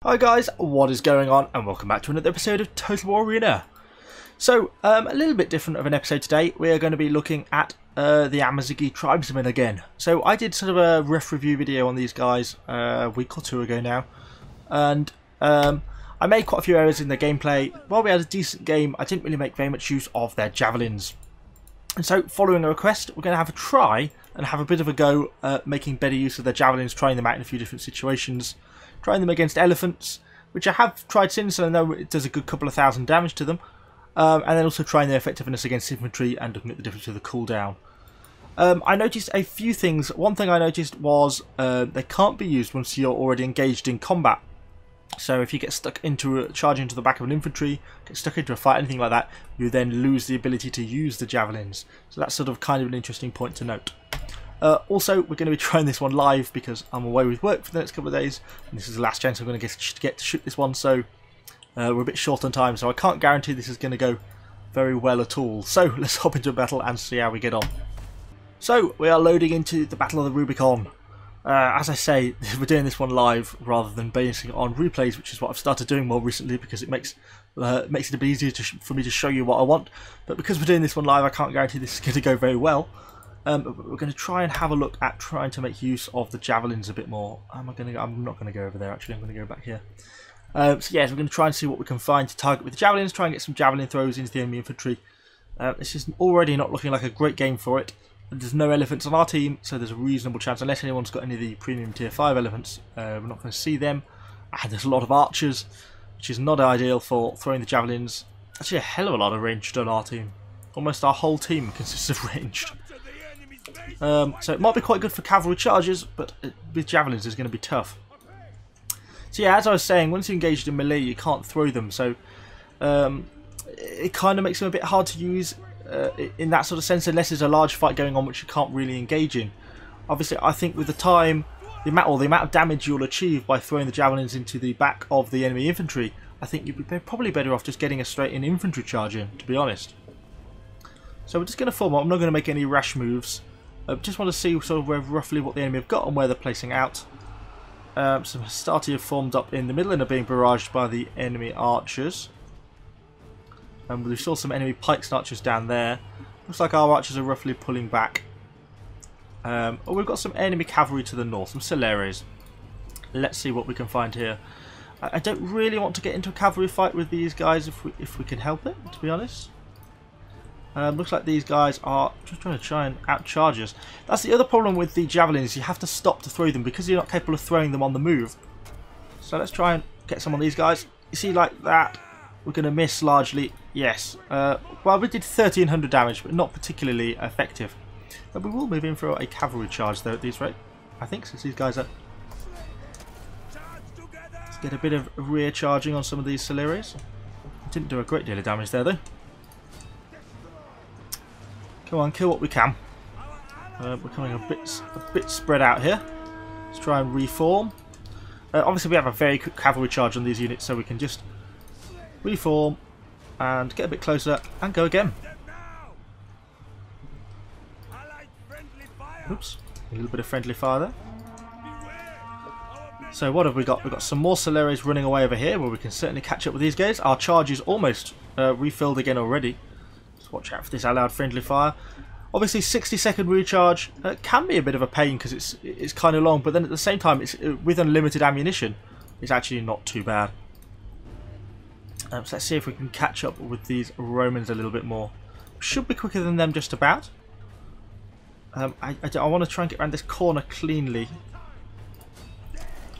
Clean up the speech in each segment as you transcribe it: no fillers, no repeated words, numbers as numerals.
Hi guys, what is going on, and welcome back to another episode of Total War Arena. So, a little bit different of an episode today. We are going to be looking at the Amazigh Tribesmen again. So I did sort of a ref review video on these guys a week or two ago now, and I made quite a few errors in the gameplay. While we had a decent game, I didn't really make very much use of their Javelins. And so, following a request, we're going to have a try and have a bit of a go at making better use of their Javelins, trying them out in a few different situations. Trying them against elephants, which I have tried since, and I know it does a good couple of thousand damage to them. And then also trying their effectiveness against infantry and looking at the difference of the cooldown. I noticed a few things. One thing I noticed was they can't be used once you're already engaged in combat. So if you get stuck into a charge into the back of an infantry, get stuck into a fight, anything like that, you then lose the ability to use the javelins. So that's sort of kind of an interesting point to note. Also, we're going to be trying this one live because I'm away with work for the next couple of days, and this is the last chance I'm going to get to shoot this one, so we're a bit short on time, so I can't guarantee this is going to go very well at all. So let's hop into a battle and see how we get on. So we are loading into the Battle of the Rubicon. As I say, we're doing this one live rather than basing it on replays, which is what I've started doing more recently because it makes it a bit easier for me to show you what I want. But because we're doing this one live, I can't guarantee this is going to go very well. But we're going to try and have a look at trying to make use of the javelins a bit more. I'm not going to go over there actually. I'm going to go back here. So yes, we're going to try and see what we can find to target with the javelins. Try and get some javelin throws into the enemy infantry. This is already not looking like a great game for it. There's no elephants on our team, so there's a reasonable chance, unless anyone's got any of the premium tier 5 elephants, we're not going to see them. And there's a lot of archers, which is not ideal for throwing the javelins. Actually, a hell of a lot of ranged on our team. Almost our whole team consists of ranged. So it might be quite good for cavalry charges, but with javelins it's going to be tough. So yeah, as I was saying, once you're engaged in melee, you can't throw them, so it kind of makes them a bit hard to use in that sort of sense, unless there's a large fight going on which you can't really engage in. Obviously, I think with the time, the amount of damage you'll achieve by throwing the javelins into the back of the enemy infantry, I think you'd be probably better off just getting a straight in infantry charge in, to be honest. So we're just going to form up. I'm not going to make any rash moves. Just want to see sort of roughly what the enemy have got and where they're placing out. Some Hastati have formed up in the middle and are being barraged by the enemy archers. We saw some enemy pikes and archers down there. Looks like our archers are roughly pulling back. We've got some enemy cavalry to the north, some Celeres. Let's see what we can find here. I don't really want to get into a cavalry fight with these guys if we can help it, to be honest. Looks like these guys are just trying and outcharge us. That's the other problem with the javelins. You have to stop to throw them because you're not capable of throwing them on the move. So let's try and get some on these guys. You see, like that, we're going to miss largely. Yes. Well, we did 1300 damage, but not particularly effective. But we will move in for a cavalry charge though at these rate. I think, since these guys are. Let's get a bit of rear charging on some of these Celeres. Didn't do a great deal of damage there though. Come on, kill what we can. We're coming a bit spread out here. Let's try and reform. Obviously, we have a very quick cavalry charge on these units, so we can just reform and get a bit closer and go again. Oops, a little bit of friendly fire there. So what have we got? We've got some more Celeres running away over here, where we can certainly catch up with these guys. Our charge is almost refilled again already. Watch out for this allowed friendly fire. Obviously 60-second recharge can be a bit of a pain because it's kind of long, but then at the same time, it's with unlimited ammunition, it's actually not too bad. So let's see if we can catch up with these Romans a little bit more. Should be quicker than them just about. I want to try and get around this corner cleanly.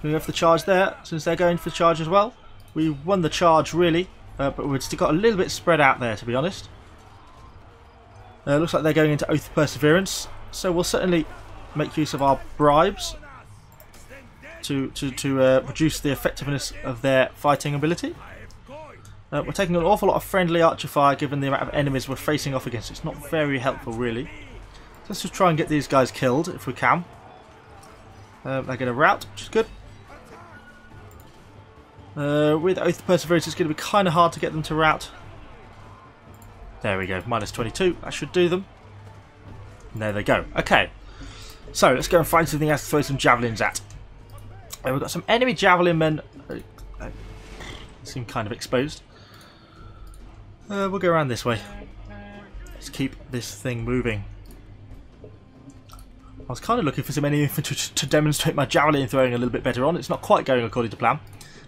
We go for the charge there, since they're going for the charge as well. We won the charge really, but we've still got a little bit spread out there, to be honest. Looks like they're going into Oath of Perseverance, so we'll certainly make use of our bribes to reduce the effectiveness of their fighting ability. We're taking an awful lot of friendly archer fire given the amount of enemies we're facing off against. It's not very helpful really. So let's just try and get these guys killed if we can. They're going to rout, which is good. With Oath of Perseverance, it's going to be kind of hard to get them to rout. There we go, minus 22. That should do them. And there they go. Okay, so let's go and find something else to throw some javelins at. We've got some enemy javelin men seem kind of exposed. We'll go around this way. Let's keep this thing moving. I was kind of looking for some enemy infantry to demonstrate my javelin throwing a little bit better on. It's not quite going according to plan.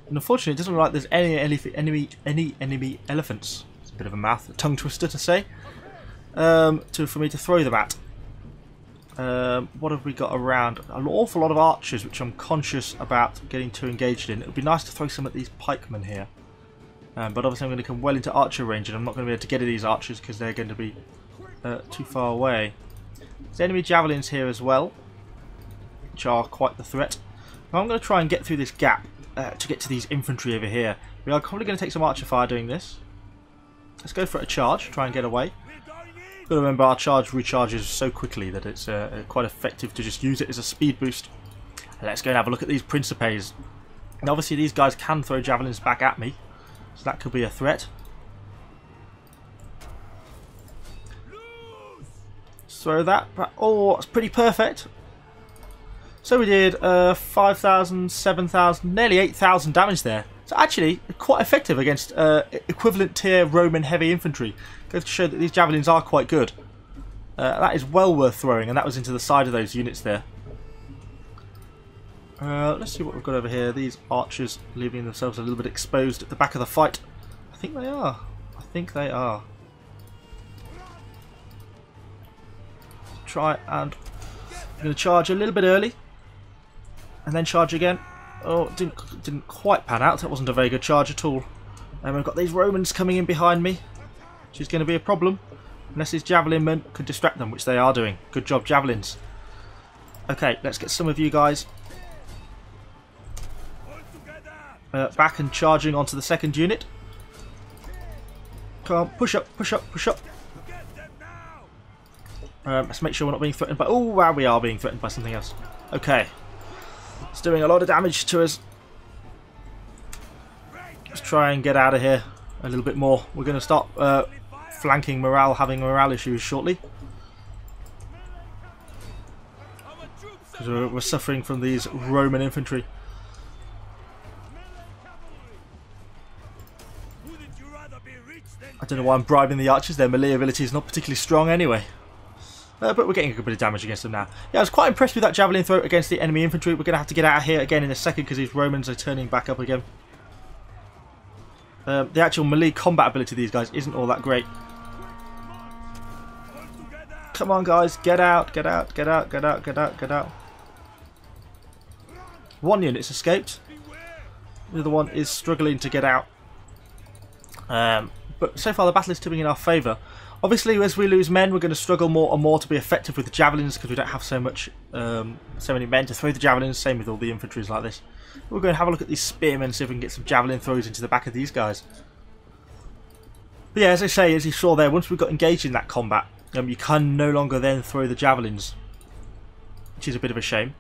And unfortunately, it doesn't look like there's any enemy elephants. It's a bit of a tongue twister to say. For me to throw them at. What have we got around? An awful lot of archers, which I'm conscious about getting too engaged in. It would be nice to throw some at these pikemen here. But obviously I'm going to come well into archer range, and I'm not going to be able to get at these archers because they're going to be too far away. There's enemy javelins here as well, which are quite the threat. Now I'm going to try and get through this gap to get to these infantry over here. We are probably going to take some archer fire doing this. Let's go for a charge, try and get away. Got to remember our charge recharges so quickly that it's quite effective to just use it as a speed boost. Let's go and have a look at these Principes. And obviously these guys can throw javelins back at me, so that could be a threat. Throw that. Oh, it's pretty perfect. So we did 5,000, 7,000, nearly 8,000 damage there. So actually, quite effective against equivalent tier Roman heavy infantry. Goes to show that these javelins are quite good. That is well worth throwing, and that was into the side of those units there. Let's see what we've got over here. These archers leaving themselves a little bit exposed at the back of the fight. I think they are. I think they are. Try and I'm going to charge a little bit early, and then charge again. Oh, didn't quite pan out. That wasn't a very good charge at all. And we've got these Romans coming in behind me, which is going to be a problem unless these javelin men could distract them, which they are doing. Good job, javelins. Okay, let's get some of you guys back and charging onto the second unit. Come on, push up, push up, push up. Let's make sure we're not being threatened by... Oh, wow, we are being threatened by something else. Okay. It's doing a lot of damage to us. Let's try and get out of here a little bit more. We're going to start flanking having morale issues shortly. Because we're suffering from these Roman infantry. I don't know why I'm bribing the archers. Their melee ability is not particularly strong anyway. But we're getting a good bit of damage against them now. Yeah, I was quite impressed with that javelin throw against the enemy infantry. We're going to have to get out of here again in a second because these Romans are turning back up again. The actual melee combat ability of these guys isn't all that great. Come on, guys. Get out, get out, get out, get out, get out, get out. One unit's escaped. The other one is struggling to get out. But so far the battle is tipping in our favour. Obviously, as we lose men, we're going to struggle more and more to be effective with the javelins because we don't have so many men to throw the javelins. Same with all the infantries like this. We're going to have a look at these spearmen, see if we can get some javelin throws into the back of these guys. But yeah, as I say, as you saw there, once we got engaged in that combat, you can no longer then throw the javelins, which is a bit of a shame.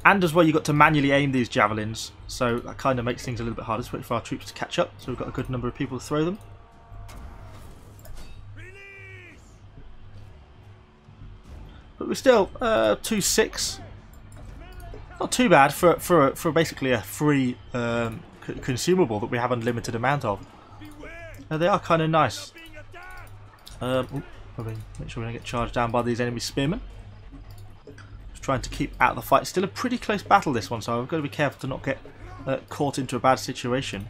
And as well, you've got to manually aim these javelins, so that kind of makes things a little bit harder. Let's wait for our troops to catch up, so we've got a good number of people to throw them. But we're still 2-6. Not too bad for basically a free consumable that we have unlimited amount of. They are kind of nice. Probably make sure we don't get charged down by these enemy spearmen. Just trying to keep out of the fight. Still a pretty close battle this one, so I've got to be careful to not get caught into a bad situation.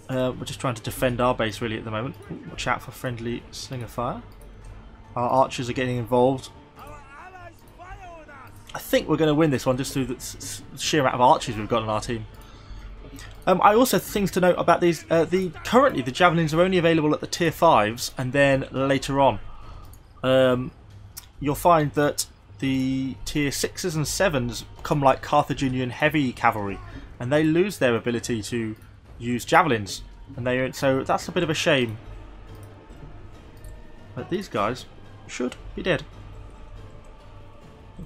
We're just trying to defend our base really at the moment. Watch out for friendly slinger fire. Our archers are getting involved. I think we're going to win this one just through the sheer amount of archers we've got on our team. I also things to note about these. Currently the javelins are only available at the tier 5s, and then later on you'll find that the tier 6s and 7s come like Carthaginian heavy cavalry, and they lose their ability to use javelins, and so that's a bit of a shame. But these guys should be dead.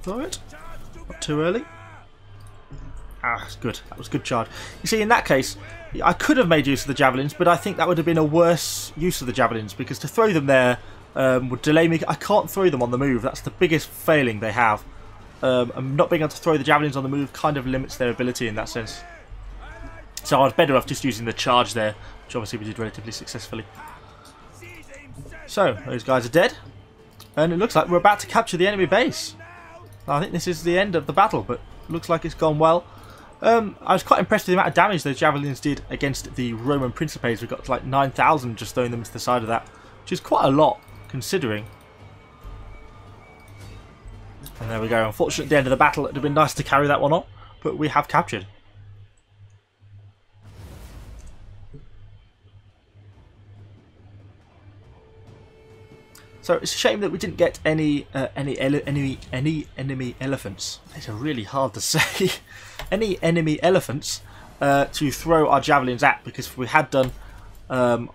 Throw it. Not too early. Ah, that's good. That was a good charge. You see, in that case, I could have made use of the javelins, but I think that would have been a worse use of the javelins, because to throw them there would delay me. I can't throw them on the move. That's the biggest failing they have. and not being able to throw the javelins on the move kind of limits their ability in that sense. So I was better off just using the charge there, which obviously we did relatively successfully. So, those guys are dead. And it looks like we're about to capture the enemy base. I think this is the end of the battle, but looks like it's gone well. I was quite impressed with the amount of damage those javelins did against the Roman Principes. We got to like 9,000 just throwing them to the side of that, which is quite a lot considering. And there we go. Unfortunately, at the end of the battle, it would have been nice to carry that one on, but we have captured. So it's a shame that we didn't get any enemy elephants. It's really hard to say. Any enemy elephants to throw our javelins at, because if we had done, it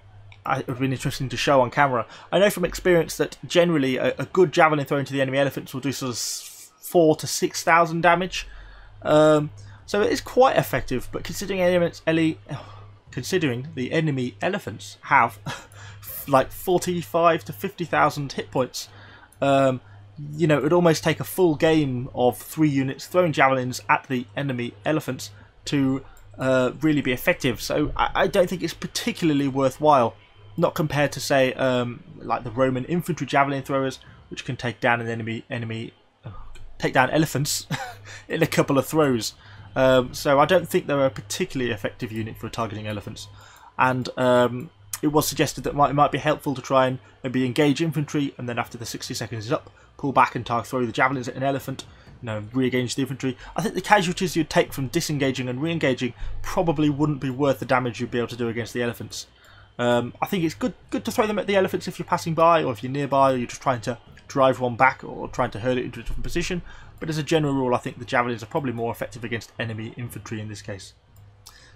would have been interesting to show on camera. I know from experience that generally a good javelin thrown to the enemy elephants will do sort of 4,000 to 6,000 damage. So it is quite effective, but considering the enemy elephants have like 45 to 50,000 hit points, you know, it would almost take a full game of 3 units throwing javelins at the enemy elephants to really be effective. So I don't think it's particularly worthwhile, not compared to say like the Roman infantry javelin throwers, which can take down take down elephants in a couple of throws. So I don't think they're a particularly effective unit for targeting elephants. And it was suggested that it might be helpful to try and maybe engage infantry, and then after the 60 seconds is up, pull back and throw the javelins at an elephant, you know, re-engage the infantry. I think the casualties you'd take from disengaging and re-engaging probably wouldn't be worth the damage you'd be able to do against the elephants. I think it's good to throw them at the elephants if you're passing by, or if you're nearby, or you're just trying to drive one back, or trying to herd it into a different position. But as a general rule, I think the javelins are probably more effective against enemy infantry in this case.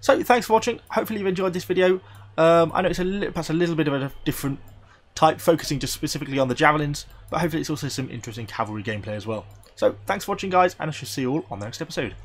So thanks for watching. Hopefully you've enjoyed this video. I know it's perhaps a little bit of a different type, focusing just specifically on the javelins, but hopefully it's also some interesting cavalry gameplay as well. So thanks for watching, guys, and I shall see you all on the next episode.